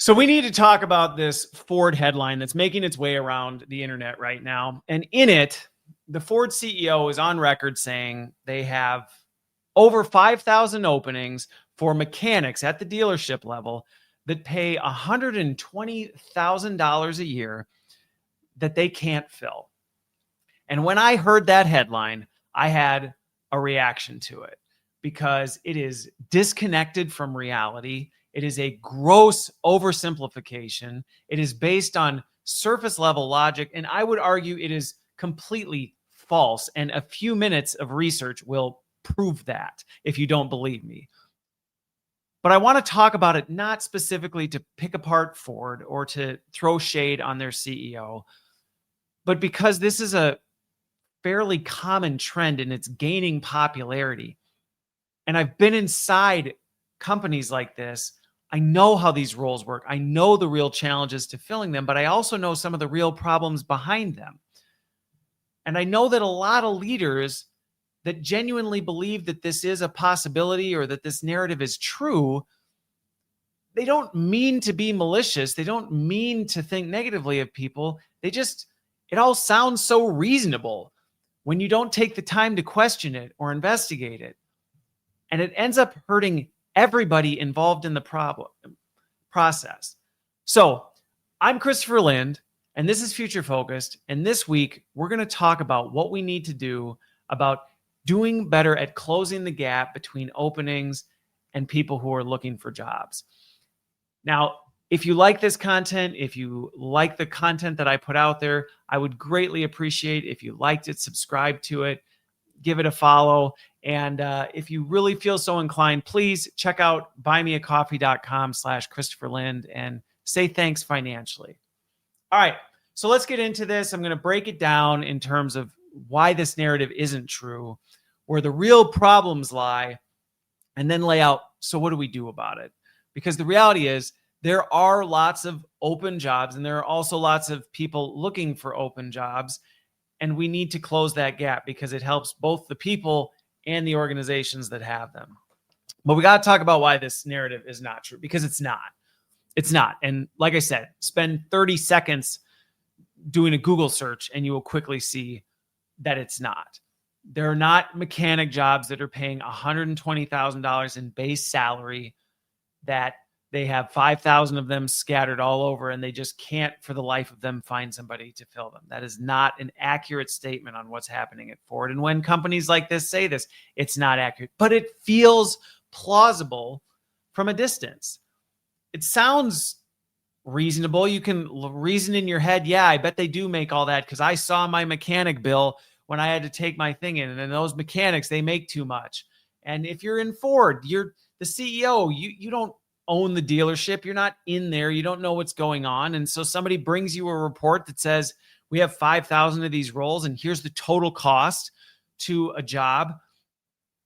So we need to talk about this Ford headline that's making its way around the internet right now. And in it, the Ford CEO is on record saying they have over 5,000 openings for mechanics at the dealership level that pay $120,000 a year that they can't fill. And when I heard that headline, I had a reaction to it because it is disconnected from reality. It is a gross oversimplification. It is based on surface level logic. And I would argue it is completely false. And a few minutes of research will prove that if you don't believe me. But I want to talk about it not specifically to pick apart Ford or to throw shade on their CEO, but because this is a fairly common trend and it's gaining popularity. And I've been inside companies like this. I know how these roles work. I know the real challenges to filling them, but I also know some of the real problems behind them. And I know that a lot of leaders that genuinely believe that this is a possibility or that this narrative is true, they don't mean to be malicious. They don't mean to think negatively of people. It all sounds so reasonable when you don't take the time to question it or investigate it. And it ends up hurting everybody involved in the process. So I'm Christopher Lind, and this is Future Focused. And this week, we're going to talk about what we need to do about doing better at closing the gap between openings and people who are looking for jobs. Now, if you like this content, if you like the content that I put out there, I would greatly appreciate if you liked it, subscribe to it, give it a follow. And if you really feel so inclined, please check out buymeacoffee.com/Christopher Lind and say thanks financially. All right, so let's get into this. I'm going to break it down in terms of why this narrative isn't true, where the real problems lie, and then lay out, so what do we do about it? Because the reality is there are lots of open jobs, and there are also lots of people looking for open jobs. And we need to close that gap because it helps both the people and the organizations that have them. But we got to talk about why this narrative is not true, because it's not. It's not. And like I said, spend 30 seconds doing a Google search and you will quickly see that it's not. There are not mechanic jobs that are paying $120,000 in base salary that they have 5,000 of them scattered all over, and they just can't, for the life of them, find somebody to fill them. That is not an accurate statement on what's happening at Ford. And when companies like this say this, it's not accurate, but it feels plausible from a distance. It sounds reasonable. You can reason in your head, yeah, I bet they do make all that because I saw my mechanic bill when I had to take my thing in, and then those mechanics, they make too much. And if you're in Ford, you're the CEO, you don't own the dealership. You're not in there. You don't know what's going on. And so somebody brings you a report that says, we have 5,000 of these roles, and here's the total cost to a job.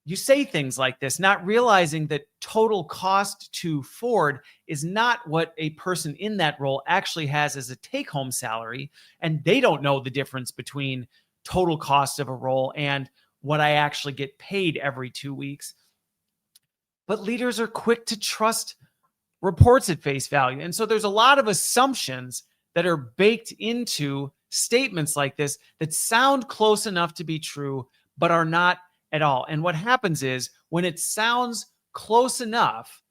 You say things like this, not realizing that total cost to Ford is not what a person in that role actually has as a take-home salary. And they don't know the difference between total cost of a role and what I actually get paid every 2 weeks. But leaders are quick to trust reports at face value. And so there's a lot of assumptions that are baked into statements like this that sound close enough to be true, but are not at all. And what happens is when it sounds close enough,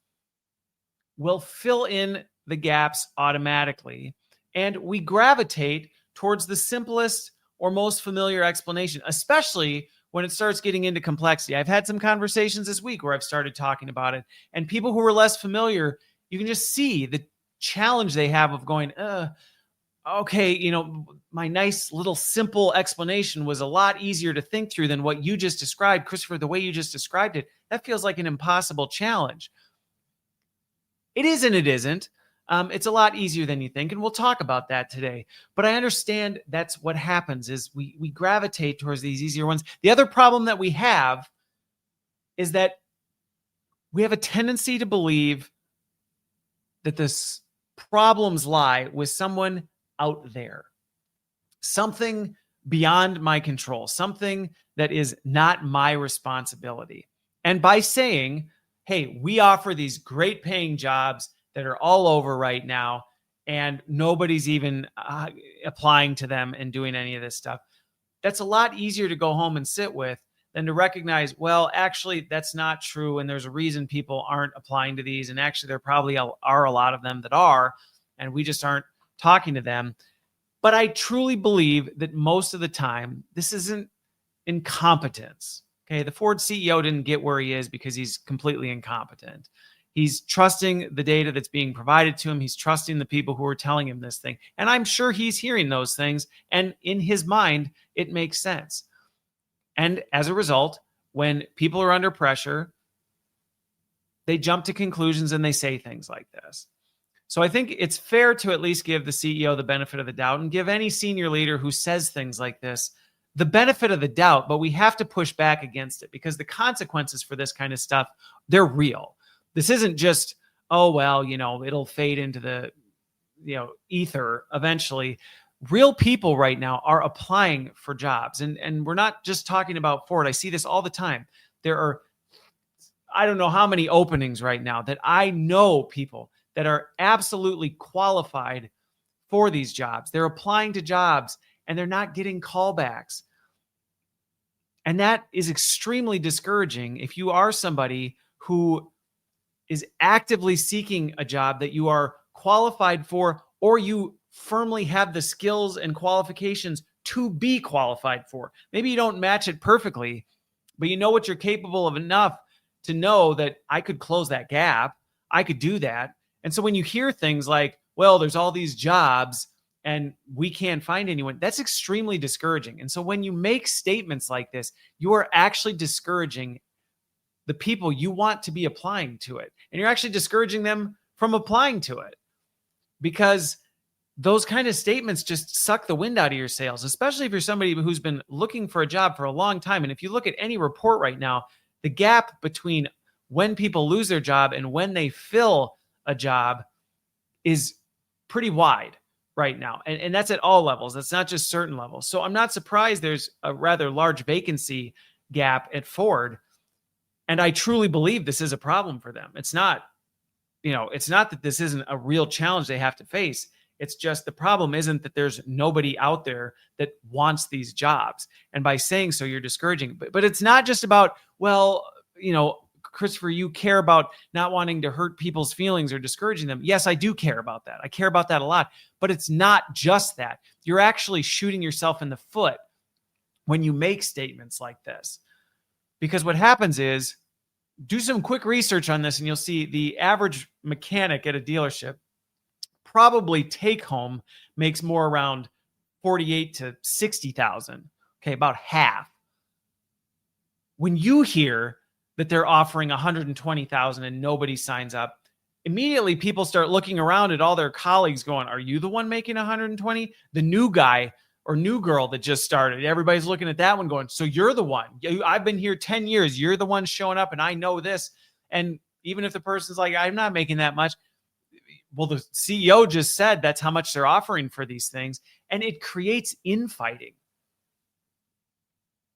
we'll fill in the gaps automatically. And we gravitate towards the simplest or most familiar explanation, especially when it starts getting into complexity. I've had some conversations this week where I've started talking about it, and people who are less familiar, you can just see the challenge they have of going, okay, my nice little simple explanation was a lot easier to think through than what you just described. Christopher, the way you just described it, that feels like an impossible challenge. It is and it isn't. It's a lot easier than you think, and we'll talk about that today. But I understand that's what happens is we gravitate towards these easier ones. The other problem that we have is that we have a tendency to believe that this problems lie with someone out there, something beyond my control, something that is not my responsibility. And by saying, hey, we offer these great paying jobs that are all over right now, and nobody's even applying to them and doing any of this stuff. That's a lot easier to go home and sit with than to recognize, well, actually, that's not true. And there's a reason people aren't applying to these. And actually, there probably are a lot of them that are, and we just aren't talking to them. But I truly believe that most of the time, this isn't incompetence. Okay. The Ford CEO didn't get where he is because he's completely incompetent. He's trusting the data that's being provided to him. He's trusting the people who are telling him this thing. And I'm sure he's hearing those things. And in his mind, it makes sense. And as a result, when people are under pressure, they jump to conclusions and they say things like this. So I think it's fair to at least give the CEO the benefit of the doubt and give any senior leader who says things like this the benefit of the doubt, but we have to push back against it because the consequences for this kind of stuff, they're real. This isn't just, oh, well, it'll fade into the, ether eventually. Real people right now are applying for jobs. And we're not just talking about Ford. I see this all the time. There are, I don't know how many openings right now that I know people that are absolutely qualified for these jobs. They're applying to jobs and they're not getting callbacks. And that is extremely discouraging if you are somebody who is actively seeking a job that you are qualified for, or you firmly have the skills and qualifications to be qualified for. Maybe you don't match it perfectly, but you know what you're capable of enough to know that I could close that gap. I could do that. And so when you hear things like, well, there's all these jobs and we can't find anyone, that's extremely discouraging. And so when you make statements like this, you are actually discouraging the people you want to be applying to it. And you're actually discouraging them from applying to it because those kind of statements just suck the wind out of your sails, especially if you're somebody who's been looking for a job for a long time. And if you look at any report right now, the gap between when people lose their job and when they fill a job is pretty wide right now. And that's at all levels. That's not just certain levels. So I'm not surprised there's a rather large vacancy gap at Ford. And I truly believe this is a problem for them. It's not that this isn't a real challenge they have to face. It's just the problem isn't that there's nobody out there that wants these jobs. And by saying so, you're discouraging. But it's not just about, well, Christopher, you care about not wanting to hurt people's feelings or discouraging them. Yes, I do care about that. I care about that a lot. But it's not just that. You're actually shooting yourself in the foot when you make statements like this. Because what happens is, do some quick research on this and you'll see the average mechanic at a dealership probably take home makes more around 48 to 60,000. Okay, about half. When you hear that they're offering 120,000 and nobody signs up, immediately people start looking around at all their colleagues going, are you the one making 120? The new guy or new girl that just started, everybody's looking at that one going, so you're the one. I've been here 10 years. You're the one showing up and I know this. And even if the person's like, I'm not making that much. Well, the CEO just said that's how much they're offering for these things. And it creates infighting,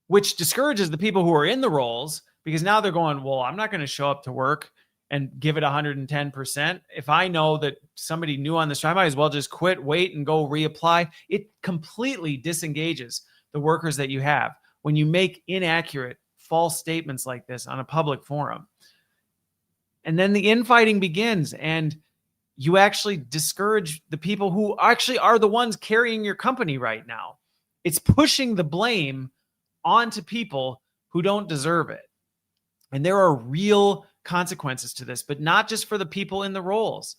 which discourages the people who are in the roles because now they're going, well, I'm not going to show up to work and give it 110%. If I know that somebody new on this job, I might as well just quit, wait, and go reapply. It completely disengages the workers that you have when you make inaccurate, false statements like this on a public forum. And then the infighting begins, and you actually discourage the people who actually are the ones carrying your company right now. It's pushing the blame onto people who don't deserve it. And there are real consequences to this, but not just for the people in the roles.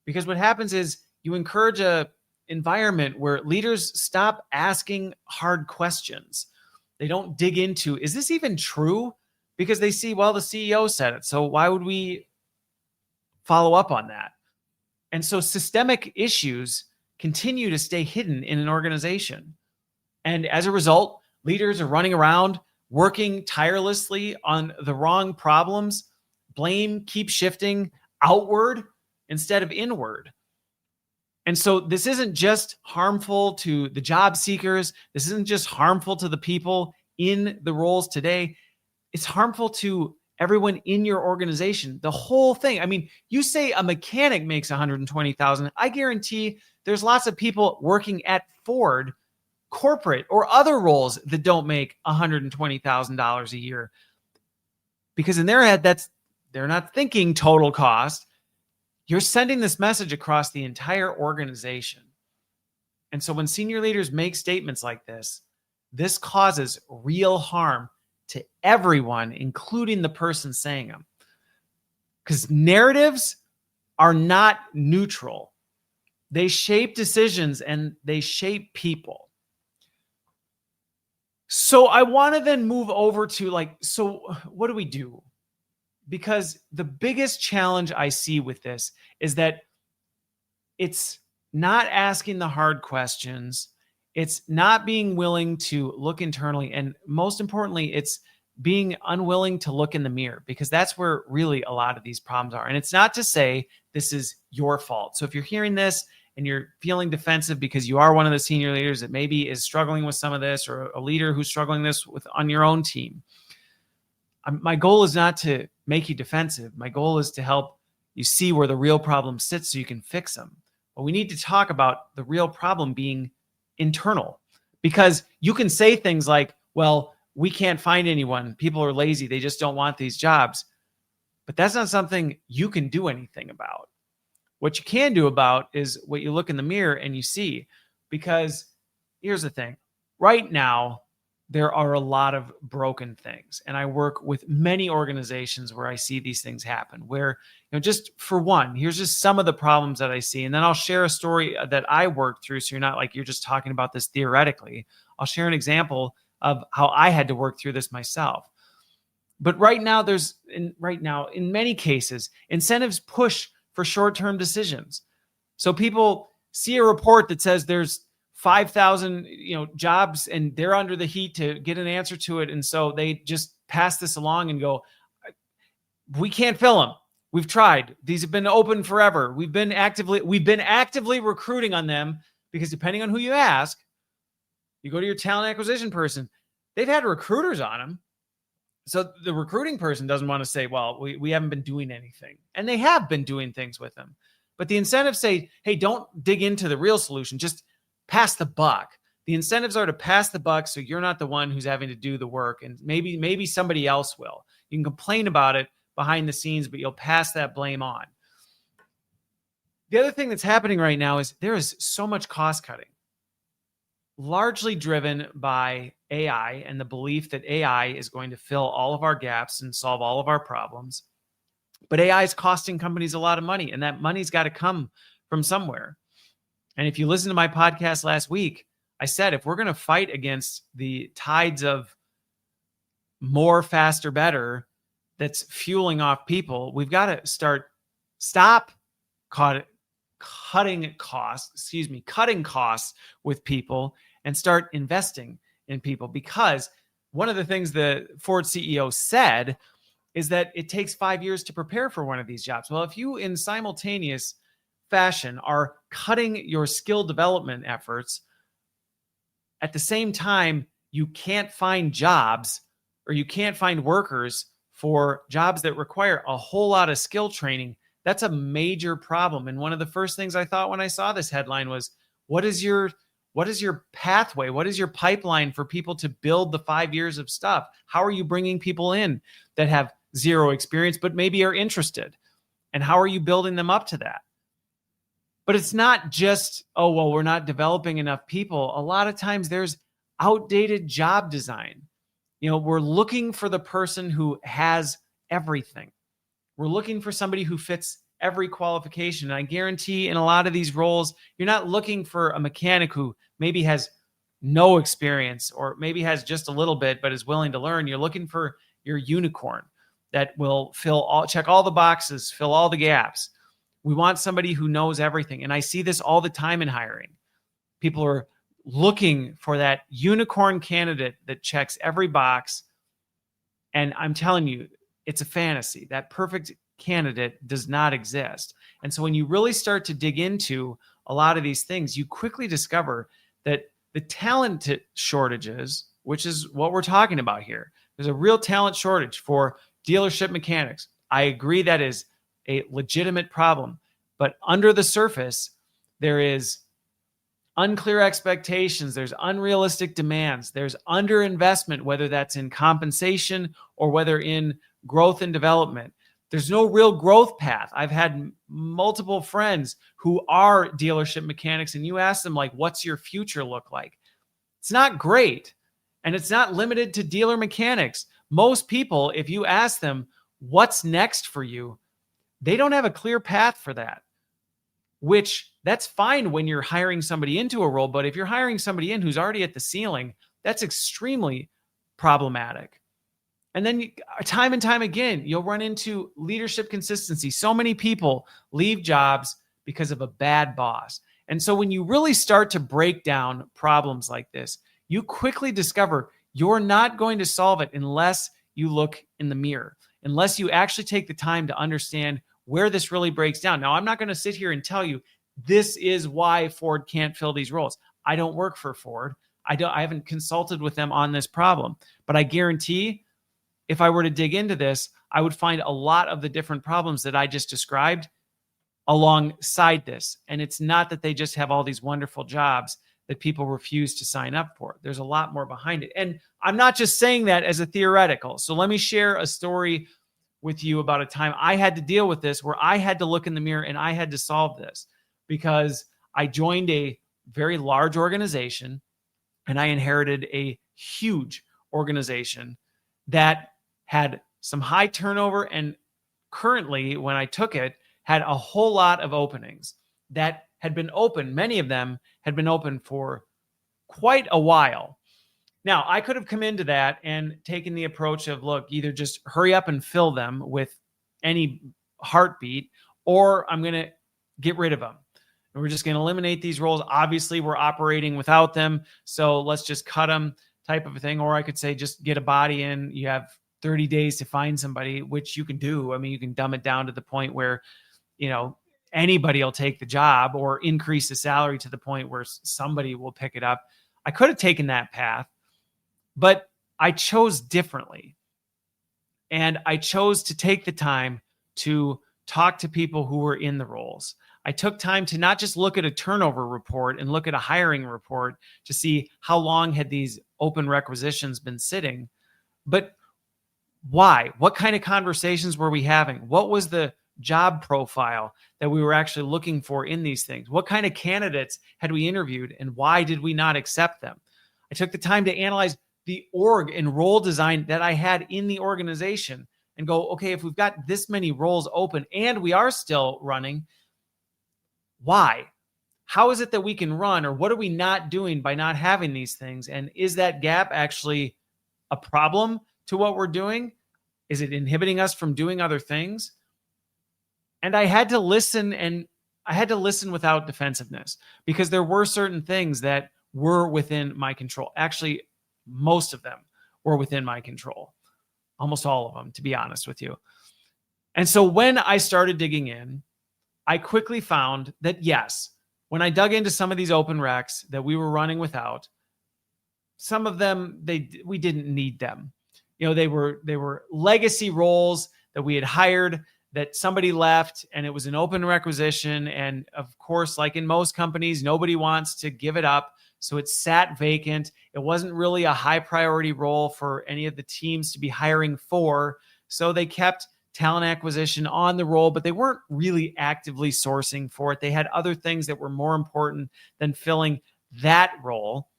Because what happens is you encourage a environment where leaders stop asking hard questions. They don't dig into, is this even true? Because they see, well, the CEO said it, so why would we follow up on that? And so systemic issues continue to stay hidden in an organization. And as a result, leaders are running around working tirelessly on the wrong problems. Blame keeps shifting outward instead of inward. And so this isn't just harmful to the job seekers. This isn't just harmful to the people in the roles today. It's harmful to everyone in your organization, the whole thing. I mean, you say a mechanic makes 120,000. I guarantee there's lots of people working at Ford corporate or other roles that don't make $120,000 a year, because in their head, they're not thinking total cost. You're sending this message across the entire organization. And so when senior leaders make statements like this causes real harm to everyone, including the person saying them. Because narratives are not neutral. They shape decisions and they shape people. So I want to then move over to so what do we do? Because the biggest challenge I see with this is that it's not asking the hard questions. It's not being willing to look internally. And most importantly, it's being unwilling to look in the mirror, because that's where really a lot of these problems are. And it's not to say this is your fault. So if you're hearing this and you're feeling defensive because you are one of the senior leaders that maybe is struggling with some of this, or a leader who's struggling this with on your own team, my goal is not to make you defensive. My goal is to help you see where the real problem sits so you can fix them. But we need to talk about the real problem being internal, because you can say things like, well, we can't find anyone. People are lazy. They just don't want these jobs. But that's not something you can do anything about. What you can do about is what you look in the mirror and you see. Because here's the thing. Right now, there are a lot of broken things. And I work with many organizations where I see these things happen, where, just for one, here's just some of the problems that I see. And then I'll share a story that I worked through. So you're not like you're just talking about this theoretically. I'll share an example of how I had to work through this myself. But right now, in many cases, incentives push for short-term decisions. So people see a report that says there's 5,000, jobs, and they're under the heat to get an answer to it. And so they just pass this along and go, we can't fill them. We've tried. These have been open forever. We've been actively recruiting on them, because depending on who you ask, you go to your talent acquisition person, they've had recruiters on them. So the recruiting person doesn't want to say, well, we haven't been doing anything. And they have been doing things with them. But the incentives say, hey, don't dig into the real solution. Just pass the buck. The incentives are to pass the buck, so you're not the one who's having to do the work. And maybe somebody else will. You can complain about it behind the scenes, but you'll pass that blame on. The other thing that's happening right now is there is so much cost cutting, largely driven by AI and the belief that AI is going to fill all of our gaps and solve all of our problems. But AI is costing companies a lot of money, and that money's got to come from somewhere. And if you listen to my podcast last week, I said, if we're going to fight against the tides of more, faster, better that's fueling off people, we've got to stop cutting costs with people and start investing in people. Because one of the things the Ford CEO said is that it takes 5 years to prepare for one of these jobs. Well, if you in simultaneous fashion are cutting your skill development efforts, at the same time, you can't find jobs, or you can't find workers for jobs that require a whole lot of skill training. That's a major problem. And one of the first things I thought when I saw this headline was, what is your pathway? What is your pipeline for people to build the 5 years of stuff? How are you bringing people in that have zero experience, but maybe are interested? And how are you building them up to that? But it's not just, oh, well, we're not developing enough people. A lot of times there's outdated job design. We're looking for the person who has everything. We're looking for somebody who fits every qualification. And I guarantee in a lot of these roles, you're not looking for a mechanic who maybe has no experience, or maybe has just a little bit, but is willing to learn. You're looking for your unicorn that will check all the boxes, fill all the gaps. We want somebody who knows everything. And I see this all the time in hiring. People are looking for that unicorn candidate that checks every box. And I'm telling you, it's a fantasy. That perfect candidate does not exist. And so when you really start to dig into a lot of these things, you quickly discover that the talent shortages, which is what we're talking about here, there's a real talent shortage for dealership mechanics. I agree that is a legitimate problem, but under the surface, there is unclear expectations, there's unrealistic demands, there's underinvestment, whether that's in compensation or whether in growth and development. There's no real growth path. I've had multiple friends who are dealership mechanics, and you ask them, like, what's your future look like? It's not great. And it's not limited to dealer mechanics. Most people, if you ask them, what's next for you, they don't have a clear path for that, which that's fine when you're hiring somebody into a role. But if you're hiring somebody in who's already at the ceiling, that's extremely problematic. And then time and time again, you'll run into leadership consistency. So many people leave jobs because of a bad boss. And so when you really start to break down problems like this, you quickly discover you're not going to solve it unless you look in the mirror, unless you actually take the time to understand where this really breaks down. Now, I'm not going to sit here and tell you this is why Ford can't fill these roles. I don't work for Ford. I haven't consulted with them on this problem, but I guarantee if I were to dig into this, I would find a lot of the different problems that I just described alongside this. And it's not that they just have all these wonderful jobs that people refuse to sign up for. There's a lot more behind it. And I'm not just saying that as a theoretical. So let me share a story with you about a time I had to deal with this, where I had to look in the mirror and I had to solve this, because I joined a very large organization and I inherited a huge organization that had some high turnover, and currently, when I took it, had a whole lot of openings that had been open. Many of them had been open for quite a while. Now, I could have come into that and taken the approach of, look, either just hurry up and fill them with any heartbeat, or I'm going to get rid of them. And we're just going to eliminate these roles. Obviously, we're operating without them, so let's just cut them, type of a thing. Or I could say, just get a body in. You have 30 days to find somebody, which you can do. I mean, you can dumb it down to the point where, anybody will take the job, or increase the salary to the point where somebody will pick it up. I could have taken that path, but I chose differently. And I chose to take the time to talk to people who were in the roles. I took time to not just look at a turnover report and look at a hiring report to see how long had these open requisitions been sitting, but why? What kind of conversations were we having? What was the job profile that we were actually looking for in these things? What kind of candidates had we interviewed, and why did we not accept them? I took the time to analyze the org and role design that I had in the organization and go, okay, if we've got this many roles open and we are still running, why? How is it that we can run, or what are we not doing by not having these things? And is that gap actually a problem to what we're doing? Is it inhibiting us from doing other things? And I had to listen, and I had to listen without defensiveness, because there were certain things that were within my control. Actually, most of them were within my control. Almost all of them, to be honest with you. And so when I started digging in, I quickly found that, yes, when I dug into some of these open recs that we were running without, some of them, we didn't need them. They were legacy roles that we had hired, that somebody left, and it was an open requisition. And of course, like in most companies, nobody wants to give it up. So it sat vacant. It wasn't really a high priority role for any of the teams to be hiring for. So they kept talent acquisition on the role, but they weren't really actively sourcing for it. They had other things that were more important than filling that role.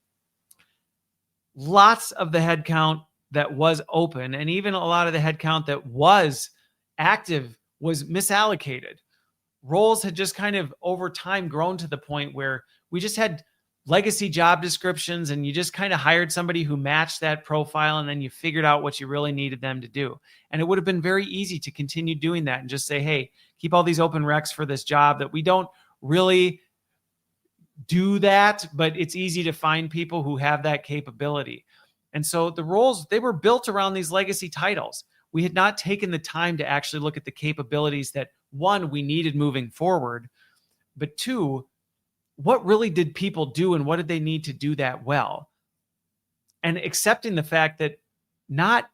Lots of the headcount that was open, and even a lot of the headcount that was active, was misallocated. Roles had just kind of over time grown to the point where we just had legacy job descriptions, and you just kind of hired somebody who matched that profile, and then you figured out what you really needed them to do. And it would have been very easy to continue doing that and just say, hey, keep all these open recs for this job that we don't really do that, but it's easy to find people who have that capability. And so the roles, they were built around these legacy titles. We had not taken the time to actually look at the capabilities that, one, we needed moving forward, but two, what really did people do, and what did they need to do that well? And accepting the fact that not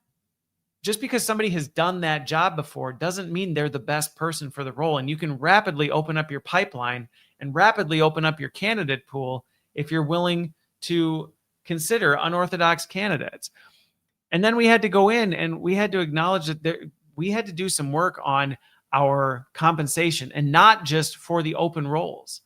just because somebody has done that job before doesn't mean they're the best person for the role. And you can rapidly open up your pipeline and rapidly open up your candidate pool if you're willing to consider unorthodox candidates. And then we had to go in and we had to acknowledge that we had to do some work on our compensation, and not just for the open roles.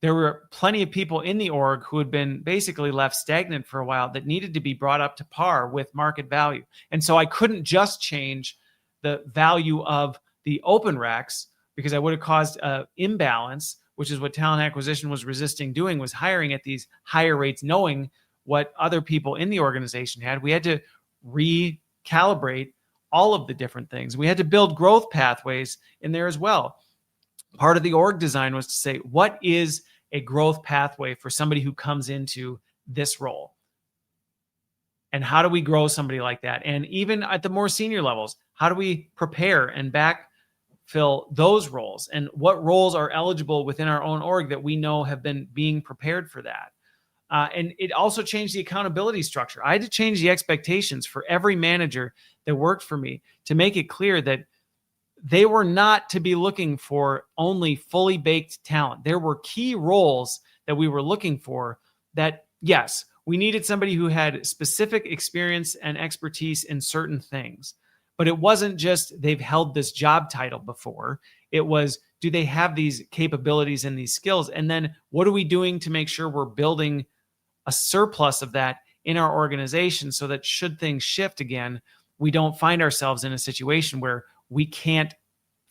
There were plenty of people in the org who had been basically left stagnant for a while that needed to be brought up to par with market value. And so I couldn't just change the value of the open recs, because I would have caused an imbalance, which is what talent acquisition was resisting doing, was hiring at these higher rates, knowing what other people in the organization had. We had to recalibrate all of the different things. We had to build growth pathways in there as well. Part of the org design was to say, what is a growth pathway for somebody who comes into this role? And how do we grow somebody like that? And even at the more senior levels, how do we prepare and backfill those roles? And what roles are eligible within our own org that we know have been being prepared for that? And it also changed the accountability structure. I had to change the expectations for every manager that worked for me to make it clear that they were not to be looking for only fully baked talent. There were key roles that we were looking for that, yes, we needed somebody who had specific experience and expertise in certain things. But it wasn't just they've held this job title before. It was, do they have these capabilities and these skills? And then what are we doing to make sure we're building a surplus of that in our organization so that should things shift again, we don't find ourselves in a situation where we can't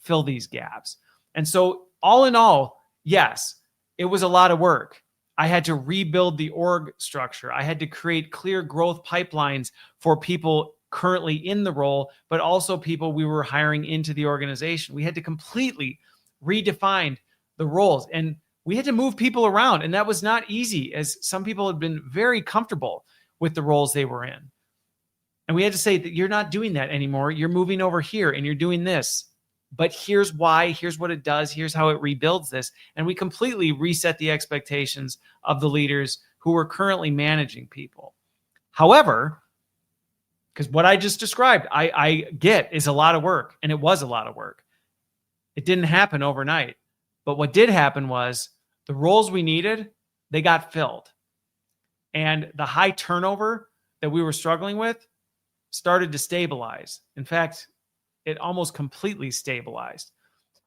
fill these gaps. And so all in all, yes, it was a lot of work. I had to rebuild the org structure. I had to create clear growth pipelines for people currently in the role, but also people we were hiring into the organization. We had to completely redefine the roles, and we had to move people around. And that was not easy, as some people had been very comfortable with the roles they were in. And we had to say that you're not doing that anymore. You're moving over here and you're doing this. But here's why, here's what it does, here's how it rebuilds this. And we completely reset the expectations of the leaders who were currently managing people. However, because what I just described, I get is a lot of work, and it was a lot of work. It didn't happen overnight. But what did happen was the roles we needed, they got filled. And the high turnover that we were struggling with started to stabilize. In fact, it almost completely stabilized.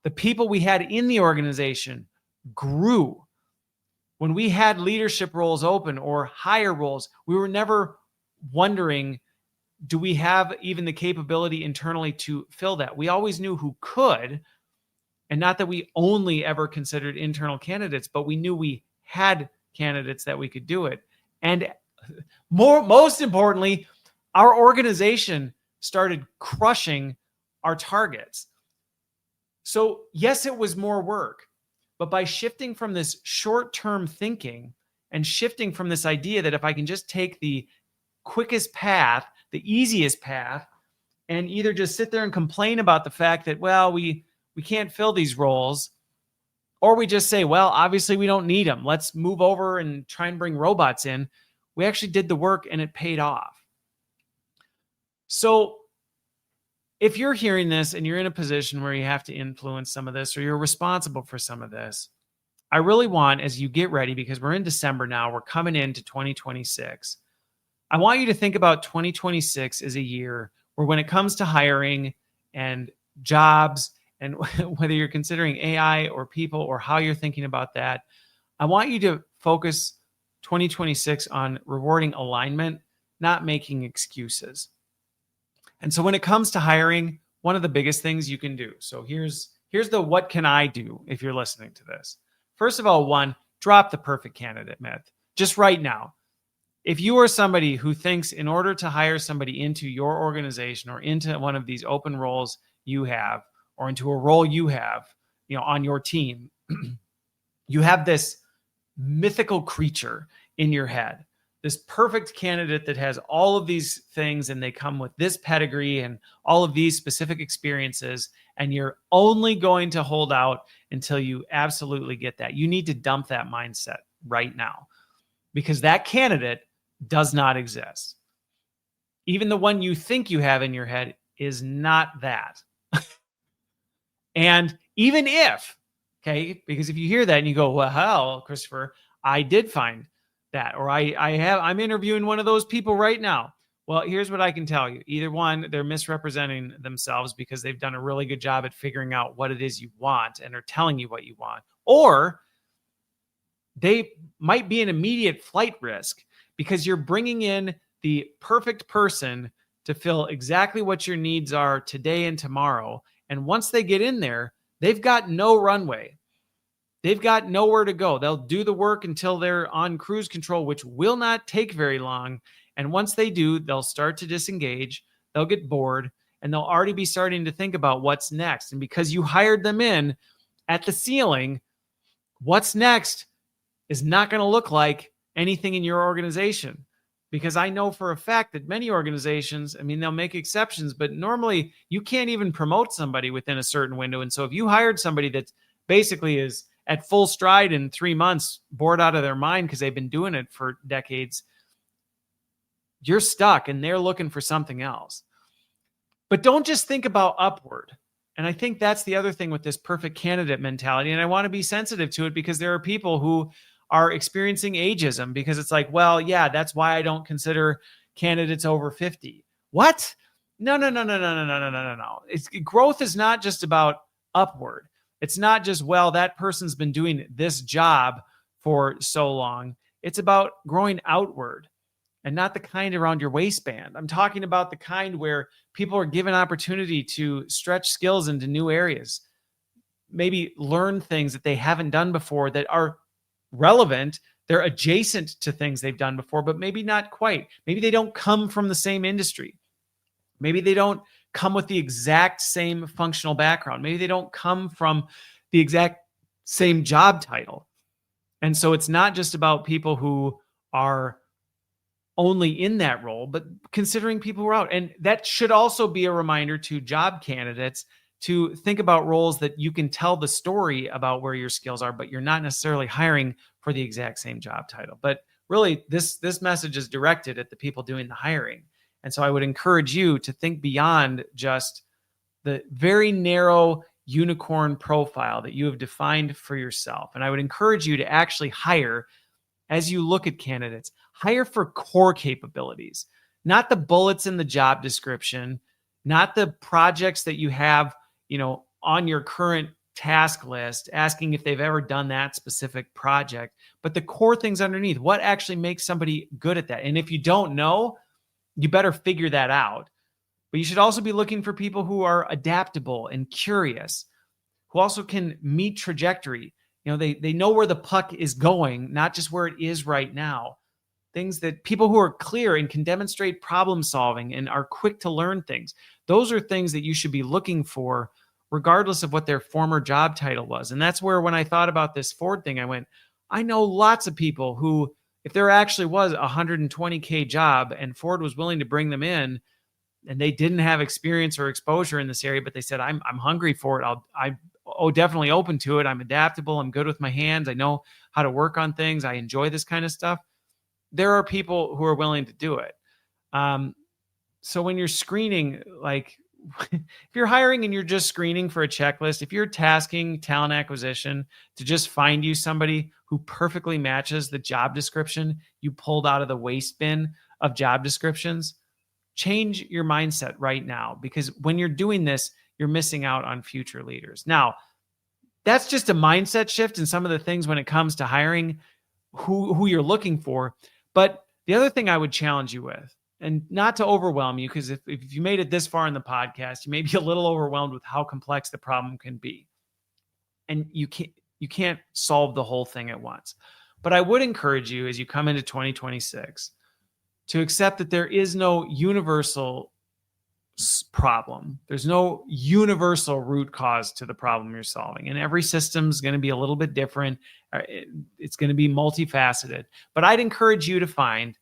The people we had in the organization grew. When we had leadership roles open or higher roles, we were never wondering, do we have even the capability internally to fill that? We always knew who could, and not that we only ever considered internal candidates, but we knew we had candidates that we could do it. And most importantly, our organization started crushing our targets. So yes, it was more work, but by shifting from this short-term thinking and shifting from this idea that if I can just take the quickest path, the easiest path, and either just sit there and complain about the fact that, well, we can't fill these roles, or we just say, well, obviously we don't need them. Let's move over and try and bring robots in. We actually did the work and it paid off. So if you're hearing this and you're in a position where you have to influence some of this, or you're responsible for some of this, I really want, as you get ready, because we're in December now, we're coming into 2026. I want you to think about 2026 as a year where, when it comes to hiring and jobs, and whether you're considering AI or people or how you're thinking about that, I want you to focus 2026 on rewarding alignment, not making excuses. And so when it comes to hiring, one of the biggest things you can do. So here's the what can I do if you're listening to this. First of all, one, drop the perfect candidate myth. Just right now. If you are somebody who thinks in order to hire somebody into your organization or into one of these open roles you have, or into a role you have, on your team, you have this mythical creature in your head, this perfect candidate that has all of these things, and they come with this pedigree and all of these specific experiences, and you're only going to hold out until you absolutely get that. You need to dump that mindset right now, because that candidate does not exist. even the one you think you have in your head is not that. And even if, okay, because if you hear that and you go, well, hell, Christopher, I did find that, or I'm interviewing one of those people right now. Well, here's what I can tell you. Either one, they're misrepresenting themselves because they've done a really good job at figuring out what it is you want and are telling you what you want, or they might be an immediate flight risk because you're bringing in the perfect person to fill exactly what your needs are today and tomorrow. And once they get in there, they've got no runway. They've got nowhere to go. They'll do the work until they're on cruise control, which will not take very long. And once they do, they'll start to disengage. They'll get bored, and they'll already be starting to think about what's next. And because you hired them in at the ceiling, what's next is not going to look like anything in your organization. Because I know for a fact that many organizations, I mean, they'll make exceptions, but normally you can't even promote somebody within a certain window. And so if you hired somebody that basically is at full stride in 3 months, bored out of their mind because they've been doing it for decades, you're stuck and they're looking for something else. But don't just think about upward. And I think that's the other thing with this perfect candidate mentality. And I want to be sensitive to it because there are people who are experiencing ageism because it's like, well, yeah, that's why I don't consider candidates over 50. What? No. Growth is not just about upward. It's not just, well, that person's been doing this job for so long. It's about growing outward and not the kind around your waistband. I'm talking about the kind where people are given opportunity to stretch skills into new areas, maybe learn things that they haven't done before that are relevant. They're adjacent to things they've done before, but maybe not quite. Maybe they don't come from the same industry. Maybe they don't come with the exact same functional background. Maybe they don't come from the exact same job title. And so it's not just about people who are only in that role, but considering people who are out. And that should also be a reminder to job candidates to think about roles that you can tell the story about where your skills are, but you're not necessarily hiring for the exact same job title. But really, this message is directed at the people doing the hiring. And so I would encourage you to think beyond just the very narrow unicorn profile that you have defined for yourself. And I would encourage you to actually hire, as you look at candidates, hire for core capabilities, not the bullets in the job description, not the projects that you have, on your current task list, asking if they've ever done that specific project, but the core things underneath. What actually makes somebody good at that? And if you don't know, you better figure that out. But you should also be looking for people who are adaptable and curious, who also can meet trajectory. They know where the puck is going, not just where it is right now. Things that people who are clear and can demonstrate problem solving and are quick to learn things. Those are things that you should be looking for regardless of what their former job title was. And that's where, when I thought about this Ford thing, I went, I know lots of people who, if there actually was a $120K job and Ford was willing to bring them in and they didn't have experience or exposure in this area, but they said, I'm hungry for it. I'm definitely open to it. I'm adaptable. I'm good with my hands. I know how to work on things. I enjoy this kind of stuff. There are people who are willing to do it. So when you're screening, like if you're hiring and you're just screening for a checklist, if you're tasking talent acquisition to just find you somebody who perfectly matches the job description you pulled out of the waste bin of job descriptions, change your mindset right now, because when you're doing this, you're missing out on future leaders. Now, that's just a mindset shift in some of the things when it comes to hiring who you're looking for. But the other thing I would challenge you with, and not to overwhelm you, because if you made it this far in the podcast, you may be a little overwhelmed with how complex the problem can be. And you can't solve the whole thing at once. But I would encourage you, as you come into 2026, to accept that there is no universal problem. There's no universal root cause to the problem you're solving. And every system is going to be a little bit different. It's going to be multifaceted. But I'd encourage you to find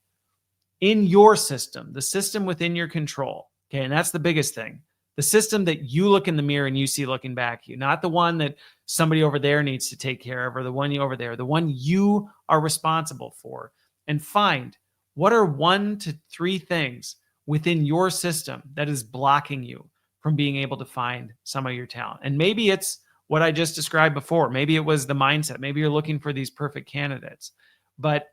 in your system, the system within your control. Okay. And that's the biggest thing. The system that you look in the mirror and you see looking back at you, not the one that somebody over there needs to take care of, or the one you over there, the one you are responsible for. And find what are 1 to 3 things, within your system that is blocking you from being able to find some of your talent. And maybe it's what I just described before. Maybe it was the mindset. Maybe you're looking for these perfect candidates, but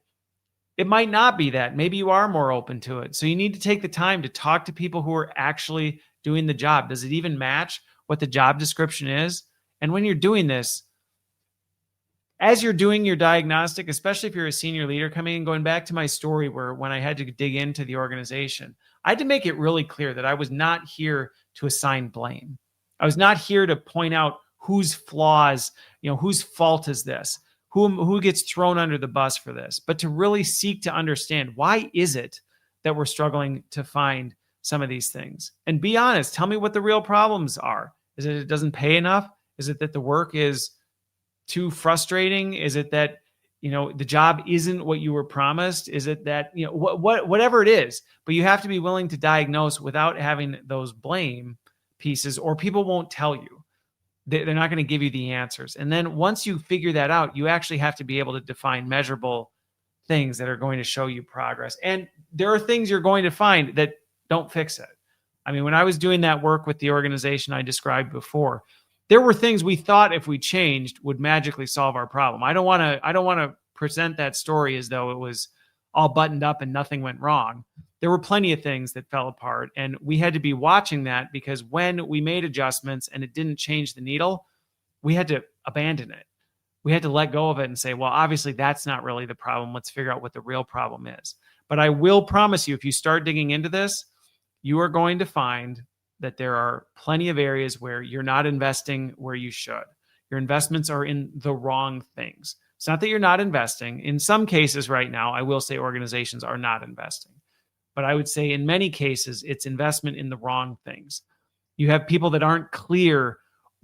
it might not be that. Maybe you are more open to it. So you need to take the time to talk to people who are actually doing the job. Does it even match what the job description is? And when you're doing this, as you're doing your diagnostic, especially if you're a senior leader coming in, going back to my story where when I had to dig into the organization, I had to make it really clear that I was not here to assign blame. I was not here to point out whose flaws, whose fault is this, who gets thrown under the bus for this, but to really seek to understand why is it that we're struggling to find some of these things. And be honest, tell me what the real problems are. Is it doesn't pay enough? Is it that the work is too frustrating? Is it that, the job isn't what you were promised? Is it that, whatever it is, but you have to be willing to diagnose without having those blame pieces, or people won't tell you. They're not going to give you the answers. And then once you figure that out, you actually have to be able to define measurable things that are going to show you progress. And there are things you're going to find that don't fix it. I mean, when I was doing that work with the organization I described before, there were things we thought if we changed would magically solve our problem. I don't want to present that story as though it was all buttoned up and nothing went wrong. There were plenty of things that fell apart, and we had to be watching that, because when we made adjustments and it didn't change the needle, we had to abandon it. We had to let go of it and say, well, obviously that's not really the problem. Let's figure out what the real problem is. But I will promise you, if you start digging into this, you are going to find that there are plenty of areas where you're not investing where you should. Your investments are in the wrong things. It's not that you're not investing. In some cases right now, I will say organizations are not investing. But I would say in many cases, it's investment in the wrong things. You have people that aren't clear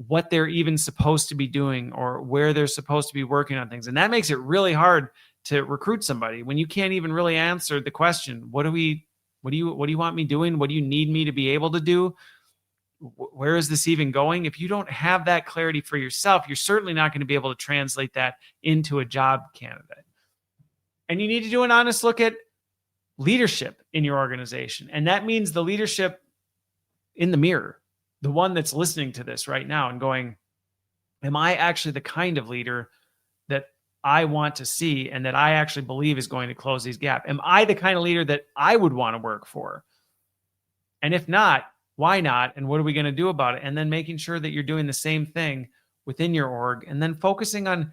what they're even supposed to be doing or where they're supposed to be working on things. And that makes it really hard to recruit somebody when you can't even really answer the question, what do you want me doing? What do you need me to be able to do? Where is this even going? If you don't have that clarity for yourself, you're certainly not going to be able to translate that into a job candidate. And you need to do an honest look at leadership in your organization. And that means the leadership in the mirror, the one that's listening to this right now and going, am I actually the kind of leader that I want to see and that I actually believe is going to close these gaps? Am I the kind of leader that I would want to work for? And if not, why not? And what are we going to do about it? And then making sure that you're doing the same thing within your org, and then focusing on,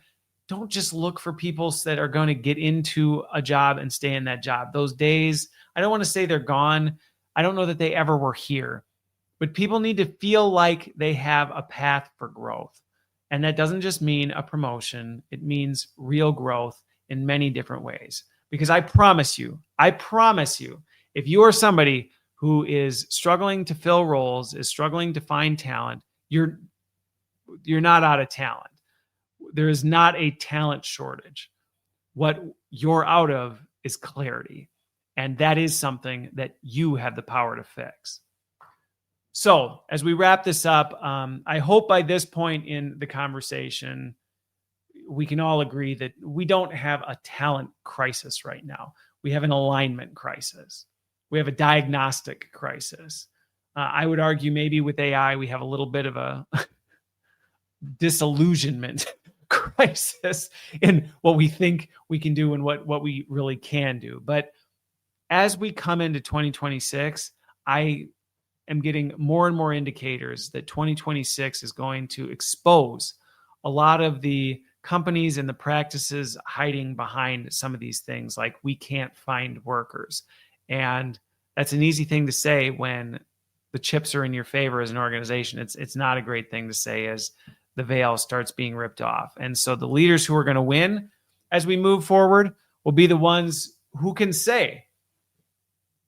don't just look for people that are going to get into a job and stay in that job. Those days, I don't want to say they're gone. I don't know that they ever were here, but people need to feel like they have a path for growth. And that doesn't just mean a promotion. It means real growth in many different ways. Because I promise you, if you are somebody who is struggling to fill roles, is struggling to find talent, you're not out of talent. There is not a talent shortage. What you're out of is clarity. And that is something that you have the power to fix. So as we wrap this up, I hope by this point in the conversation, we can all agree that we don't have a talent crisis right now. We have an alignment crisis. We have a diagnostic crisis. I would argue maybe with AI, we have a little bit of a disillusionment crisis in what we think we can do and what we really can do. But as we come into 2026, I am getting more and more indicators that 2026 is going to expose a lot of the companies and the practices hiding behind some of these things, like we can't find workers. And that's an easy thing to say when the chips are in your favor as an organization. It's not a great thing to say as the veil starts being ripped off. And so the leaders who are going to win as we move forward will be the ones who can say,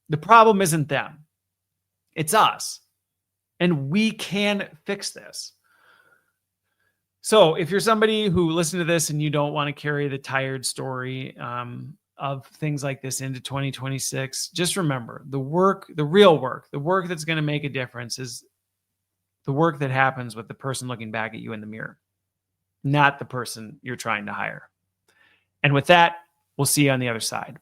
the problem isn't them, it's us. And we can fix this. So if you're somebody who listened to this and you don't want to carry the tired story of things like this into 2026, just remember the real work, the work that's going to make a difference is the work that happens with the person looking back at you in the mirror, not the person you're trying to hire. And with that, we'll see you on the other side.